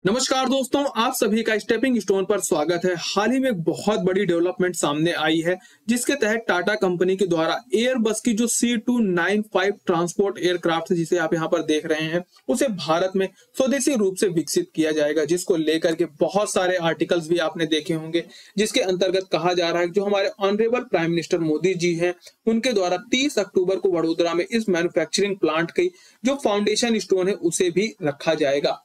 नमस्कार दोस्तों, आप सभी का स्टेपिंग स्टोन पर स्वागत है। हाल ही में एक बहुत बड़ी डेवलपमेंट सामने आई है, जिसके तहत टाटा कंपनी के द्वारा एयरबस की जो C295 ट्रांसपोर्ट एयरक्राफ्ट है, जिसे आप यहां पर देख रहे हैं, उसे भारत में स्वदेशी रूप से विकसित किया जाएगा। जिसको लेकर के बहुत सारे आर्टिकल्स भी आपने देखे होंगे, जिसके अंतर्गत कहा जा रहा है कि जो हमारे honourable prime minister Modi ji हैं, उनके द्वारा 30 अक्टूबर को वडोदरा में इस मैन्युफैक्चरिंग प्लांट की जो फाउंडेशन स्टोन है उसे भी रखा जाएगा।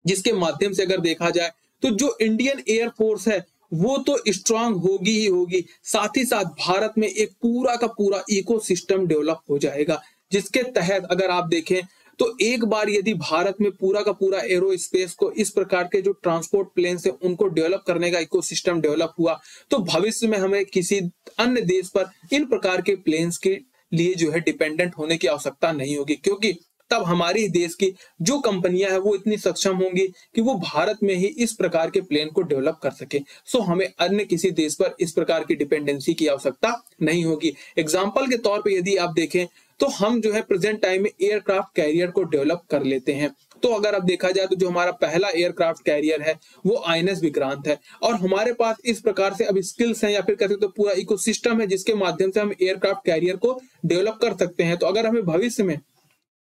जिसके माध्यम से अगर देखा जाए तो जो इंडियन एयरफोर्स है वो तो स्ट्रांग होगी ही होगी, साथ ही साथ भारत में एक पूरा का पूरा इकोसिस्टम डेवलप हो जाएगा। जिसके तहत अगर आप देखें तो एक बार यदि भारत में पूरा का पूरा एरोस्पेस को इस प्रकार के जो ट्रांसपोर्ट प्लेन से उनको डेवलप करने का इकोसिस्टम डेवलप हुआ, तो भविष्य में हमें किसी अन्य देश पर इन प्रकार के प्लेन्स के लिए जो है डिपेंडेंट होने की आवश्यकता नहीं होगी, क्योंकि तब हमारी देश की जो कंपनियां हैं वो इतनी सक्षम होंगी कि वो भारत में ही इस प्रकार के प्लेन को डेवलप कर सके। सो हमें अन्य किसी देश पर इस प्रकार की डिपेंडेंसी की आवश्यकता नहीं होगी। एग्जाम्पल के तौर पे यदि आप देखें तो हम जो है प्रेजेंट टाइम में एयरक्राफ्ट कैरियर को डेवलप कर लेते हैं। तो अगर अब देखा जाए तो जो हमारा पहला एयरक्राफ्ट कैरियर है वो INS विक्रांत है, और हमारे पास इस प्रकार से अब स्किल्स हैं या फिर कह सकते तो पूरा इकोसिस्टम है जिसके माध्यम से हम एयरक्राफ्ट कैरियर को डेवलप कर सकते हैं। तो अगर हमें भविष्य में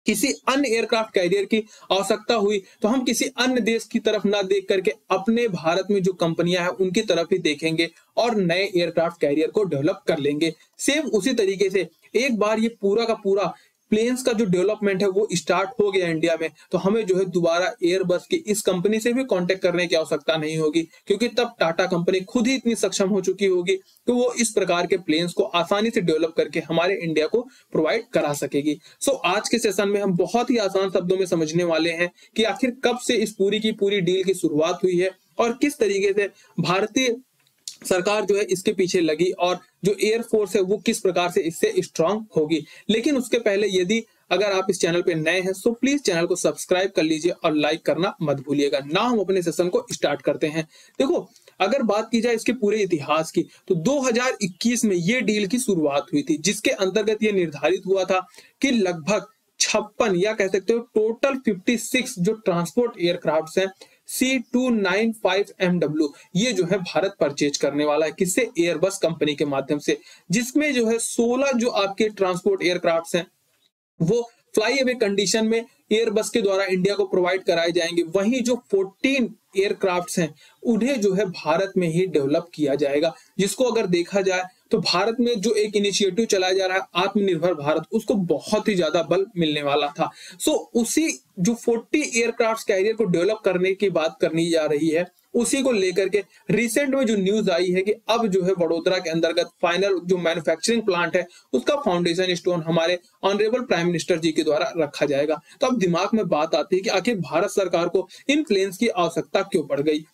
किसी अन्य एयरक्राफ्ट कैरियर की आवश्यकता हुई तो हम किसी अन्य देश की तरफ ना देख करके अपने भारत में जो कंपनियां हैं उनकी तरफ ही देखेंगे और नए एयरक्राफ्ट कैरियर को डेवलप कर लेंगे। सेम उसी तरीके से एक बार ये पूरा का पूरा प्लेन्स का जो डेवलपमेंट है वो स्टार्ट हो गया इंडिया में, तो हमें जो है दोबारा एयरबस की इस कंपनी से भी कांटेक्ट करने की आवश्यकता नहीं होगी, क्योंकि तब टाटा कंपनी खुद ही इतनी सक्षम हो चुकी होगी कि वो इस प्रकार के प्लेन्स को आसानी से डेवलप करके हमारे इंडिया को प्रोवाइड करा सकेगी। सो आज के सेशन में हम बहुत ही आसान शब्दों में समझने वाले हैं कि आखिर कब से इस पूरी की पूरी डील की शुरुआत हुई है और किस तरीके से भारतीय सरकार जो है इसके पीछे लगी और जो एयरफोर्स है वो किस प्रकार से इससे स्ट्रांग होगी। लेकिन उसके पहले यदि अगर आप इस चैनल पे नए हैं तो प्लीज चैनल को सब्सक्राइब कर लीजिए और लाइक करना मत भूलिएगा। ना हम अपने सेशन को स्टार्ट करते हैं। देखो, अगर बात की जाए इसके पूरे इतिहास की तो 2021 में ये डील की शुरुआत हुई थी, जिसके अंतर्गत ये निर्धारित हुआ था कि लगभग 56 या कह सकते हो टोटल 56 जो ट्रांसपोर्ट एयरक्राफ्ट हैं C295MW ये जो है भारत परचेज करने वाला है। किससे? एयरबस कंपनी के माध्यम से, जिसमें जो है 16 जो आपके ट्रांसपोर्ट एयरक्राफ्ट हैं वो फ्लाई अवे कंडीशन में एयरबस के द्वारा इंडिया को प्रोवाइड कराए जाएंगे। वहीं जो 14 एयरक्राफ्ट्स हैं उन्हें जो है भारत में ही डेवलप किया जाएगा। जिसको अगर देखा जाए तो भारत में जो एक इनिशिएटिव चलाया जा रहा है आत्मनिर्भर भारत, उसको बहुत ही ज्यादा बल मिलने वाला था। सो उसी जो 40 एयरक्राफ्ट कैरियर को डेवलप करने की बात करनी जा रही है, उसी को लेकर के रिसेंट में जो न्यूज आई है कि अब जो है वडोदरा के अंतर्गत फाइनल जो मैन्युफैक्चरिंग प्लांट है उसका फाउंडेशन स्टोन हमारे ऑनरेबल प्राइम मिनिस्टर जी के द्वारा रखा जाएगा। तो अब दिमाग में बात आती है कि आखिर भारत सरकार को इन प्लेन्स की आवश्यकता क्यों पड़ गई।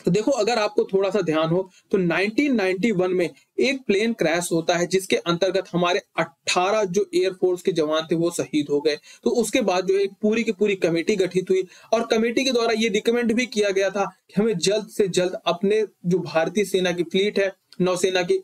तो देखो, अगर आपको थोड़ा सा ध्यान हो तो 1991 में एक प्लेन क्रैश होता है, जिसके अंतर्गत हमारे 18 जो एयरफोर्स के जवान थे वो शहीद हो गए। तो उसके बाद जो एक पूरी की पूरी कमेटी गठित हुई और कमेटी के द्वारा ये रिकमेंड भी किया गया था कि हमें जल्द से जल्द अपने जो भारतीय सेना की फ्लीट है, नौसेना की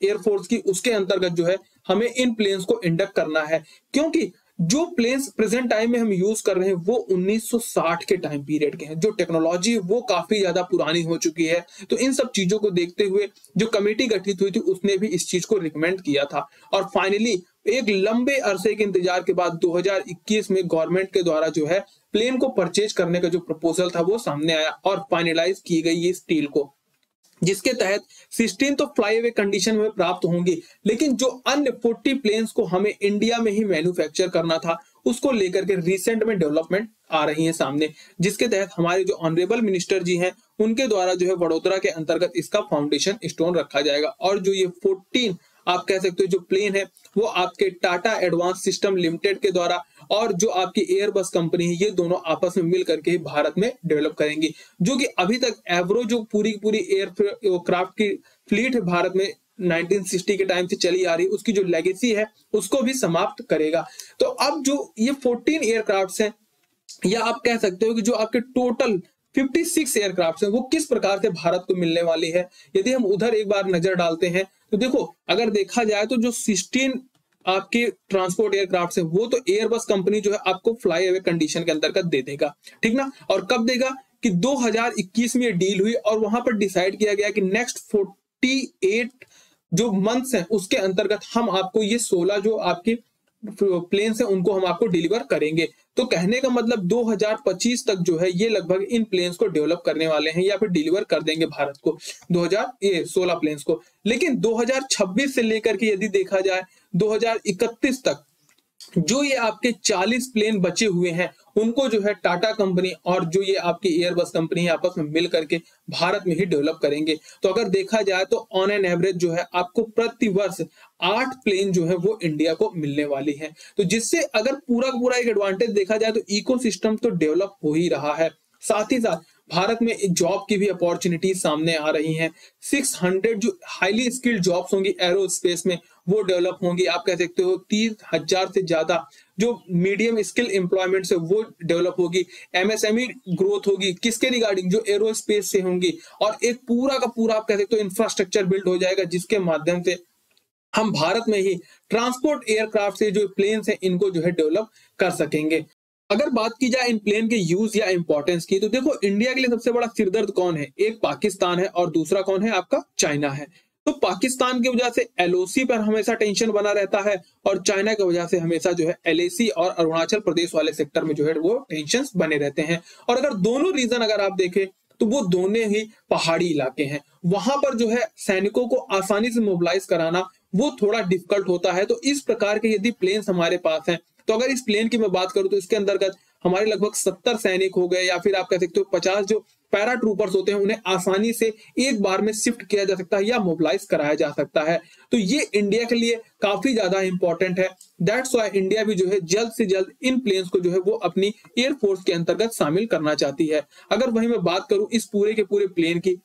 एयरफोर्स की, उसके अंतर्गत जो है हमें इन प्लेन्स को इंडक्ट करना है, क्योंकि जो प्लेन्स प्रेजेंट टाइम में हम यूज कर रहे हैं वो 1960 के टाइम पीरियड के हैं। जो टेक्नोलॉजी वो काफी ज्यादा पुरानी हो चुकी है। तो इन सब चीजों को देखते हुए जो कमेटी गठित हुई थी उसने भी इस चीज को रिकमेंड किया था, और फाइनली एक लंबे अरसे के इंतजार के बाद 2021 में गवर्नमेंट के द्वारा जो है प्लेन को परचेज करने का जो प्रपोजल था वो सामने आया और फाइनलाइज की गई इस डील को, जिसके तहत 16 तो फ्लाई अवे कंडीशन में प्राप्त होंगी, लेकिन जो अन्य 40 प्लेन्स को हमें इंडिया में ही मैन्युफैक्चर करना था उसको लेकर के रिसेंट में डेवलपमेंट आ रही है सामने, जिसके तहत हमारे जो ऑनरेबल मिनिस्टर जी हैं उनके द्वारा जो है वडोदरा के अंतर्गत इसका फाउंडेशन स्टोन रखा जाएगा। और जो ये 14 आप कह सकते हो जो प्लेन है वो आपके टाटा एडवांस सिस्टम लिमिटेड के द्वारा और जो आपकी एयरबस कंपनी है ये दोनों आपस में मिल करके ही भारत में डेवलप करेंगी, जो कि अभी तक एवरो जो पूरी पूरी एयरक्राफ्ट की फ्लीट है भारत में 1960 के टाइम से चली आ रही उसकी जो लेगेसी है उसको भी समाप्त करेगा। तो अब जो ये 14 एयरक्राफ्ट हैं या आप कह सकते हो कि जो आपके टोटल 56 एयरक्राफ्ट हैं वो किस प्रकार से भारत को मिलने वाली है, यदि हम उधर एक बार नजर डालते हैं तो देखो, अगर देखा जाए तो जो 16 आपके ट्रांसपोर्ट एयरक्राफ्ट है वो तो एयरबस कंपनी जो है आपको फ्लाई अवे कंडीशन के अंतर्गत दे देगा, ठीक ना। और कब देगा कि 2021 में ये डील हुई और वहां पर डिसाइड किया गया कि नेक्स्ट 48 जो मंथ्स हैं उसके अंतर्गत हम आपको ये 16 जो आपके प्लेन्स हैं उनको हम आपको डिलीवर करेंगे। तो कहने का मतलब 2025 तक जो है ये लगभग इन प्लेन्स को डेवलप करने वाले हैं या फिर डिलीवर कर देंगे भारत को 2016 प्लेन्स को। लेकिन 2026 से लेकर के यदि देखा जाए 2031 तक जो ये आपके 40 प्लेन बचे हुए हैं उनको जो है टाटा कंपनी और जो ये आपकी एयरबस कंपनी है आपस में मिल करके भारत में ही डेवलप करेंगे। तो अगर देखा जाए तो ऑन एन एवरेज जो है आपको प्रति वर्ष 8 प्लेन जो है वो इंडिया को मिलने वाली है। तो जिससे अगर पूरा एक एडवांटेज देखा जाए तो इकोसिस्टम तो डेवलप हो ही रहा है, साथ ही साथ भारत में जॉब की भी अपॉर्चुनिटी सामने आ रही हैं। 600 जो हाईली स्किल्ड जॉब्स होंगी एरोस्पेस में वो डेवलप होंगी। आप कह सकते हो 30,000 से ज्यादा जो मीडियम स्किल एम्प्लॉयमेंट से वो डेवलप होगी। एमएसएमई ग्रोथ होगी किसके रिगार्डिंग, जो एरोस्पेस से होंगी। और एक पूरा का पूरा आप कह सकते हो इंफ्रास्ट्रक्चर बिल्ड हो जाएगा जिसके माध्यम से हम भारत में ही ट्रांसपोर्ट एयरक्राफ्ट से जो प्लेन्स हैं इनको जो है डेवलप कर सकेंगे। अगर बात की जाए इन प्लेन के यूज या इंपॉर्टेंस की तो देखो इंडिया के लिए सबसे बड़ा सिरदर्द कौन है, एक पाकिस्तान है और दूसरा कौन है आपका चाइना है। तो पाकिस्तान की वजह से एलओसी पर हमेशा टेंशन बना रहता है और चाइना की वजह से हमेशा जो है एलएसी और अरुणाचल प्रदेश वाले सेक्टर में जो है वो टेंशन बने रहते हैं। और अगर दोनों रीजन अगर आप देखें तो वो दोनों ही पहाड़ी इलाके हैं, वहां पर जो है सैनिकों को आसानी से मोबिलाइज कराना वो थोड़ा डिफिकल्ट होता है। तो इस प्रकार के यदि प्लेन्स हमारे पास हैं तो अगर इस प्लेन की मैं बात करूं तो इसके अंतर्गत हमारे लगभग 70 सैनिक हो गए या फिर आप कह सकते हो 50 जो पैरा ट्रूपर्स होते हैं उन्हें आसानी से एक बार में शिफ्ट किया जा सकता है या मोबिलाइज कराया जा सकता है। तो ये इंडिया के लिए काफी ज्यादा इंपॉर्टेंट है। दैट्स व्हाई इंडिया भी जो है जल्द से जल्द इन प्लेन्स को जो है वो अपनी एयरफोर्स के अंतर्गत शामिल करना चाहती है। अगर वही मैं बात करूं इस पूरे के पूरे प्लेन की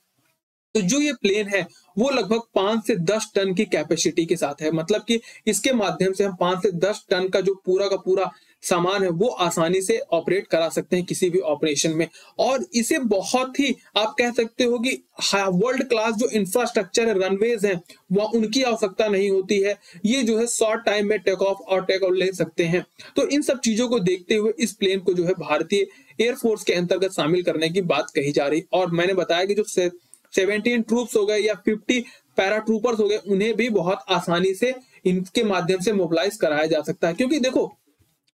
तो जो ये प्लेन है वो लगभग 5 से 10 टन की कैपेसिटी के साथ है, मतलब कि इसके माध्यम से हम 5 से 10 टन का जो पूरा का पूरा सामान है वो आसानी से ऑपरेट करा सकते हैं किसी भी ऑपरेशन में। और इसे बहुत ही आप कह सकते हो कि वर्ल्ड क्लास जो इंफ्रास्ट्रक्चर है, रनवेज हैं, वह उनकी आवश्यकता नहीं होती है। ये जो है शॉर्ट टाइम में टेक ऑफ और टेक ऑफ ले सकते हैं। तो इन सब चीजों को देखते हुए इस प्लेन को जो है भारतीय एयरफोर्स के अंतर्गत शामिल करने की बात कही जा रही। और मैंने बताया कि जो 17 ट्रूप्स हो गए या 50 पैरा ट्रूपर्स हो गए उन्हें भी बहुत आसानी से इनके माध्यम से मोबिलाइज कराया जा सकता है। क्योंकि देखो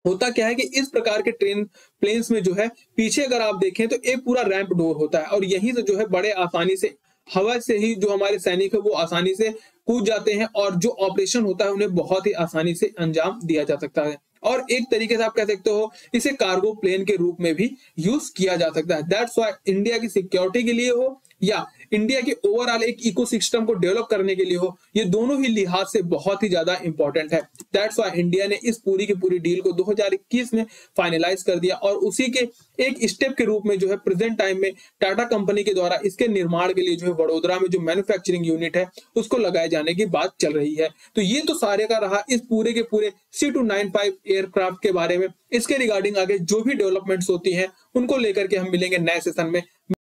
होता क्या है कि इस प्रकार के प्लेन्स में जो है पीछे अगर आप देखें तो एक पूरा रैंप डोर होता है और यहीं से जो है बड़े आसानी से हवा से ही जो हमारे सैनिक है वो आसानी से कूद जाते हैं और जो ऑपरेशन होता है उन्हें बहुत ही आसानी से अंजाम दिया जा सकता है। और एक तरीके से आप कह सकते हो इसे कार्गो प्लेन के रूप में भी यूज किया जा सकता है। दैट्स व्हाई इंडिया की सिक्योरिटी के लिए हो या इंडिया के ओवरऑल एक इकोसिस्टम को डेवलप करने के लिए हो, ये दोनों ही लिहाज से बहुत ही ज्यादा इंपॉर्टेंट है। दैट्स व्हाई इंडिया ने इस पूरी की पूरी डील को 2021 में फाइनलाइज कर दिया और उसी के एक स्टेप के रूप में जो है प्रेजेंट टाइम में टाटा कंपनी के द्वारा इसके निर्माण के लिए जो है वडोदरा में जो मैन्युफैक्चरिंग यूनिट है उसको लगाए जाने की बात चल रही है। तो ये तो सारे का रहा इस पूरे के पूरे C295 एयरक्राफ्ट के बारे में। इसके रिगार्डिंग आगे जो भी डेवलपमेंट्स होती हैं उनको लेकर के हम मिलेंगे नए सेशन में।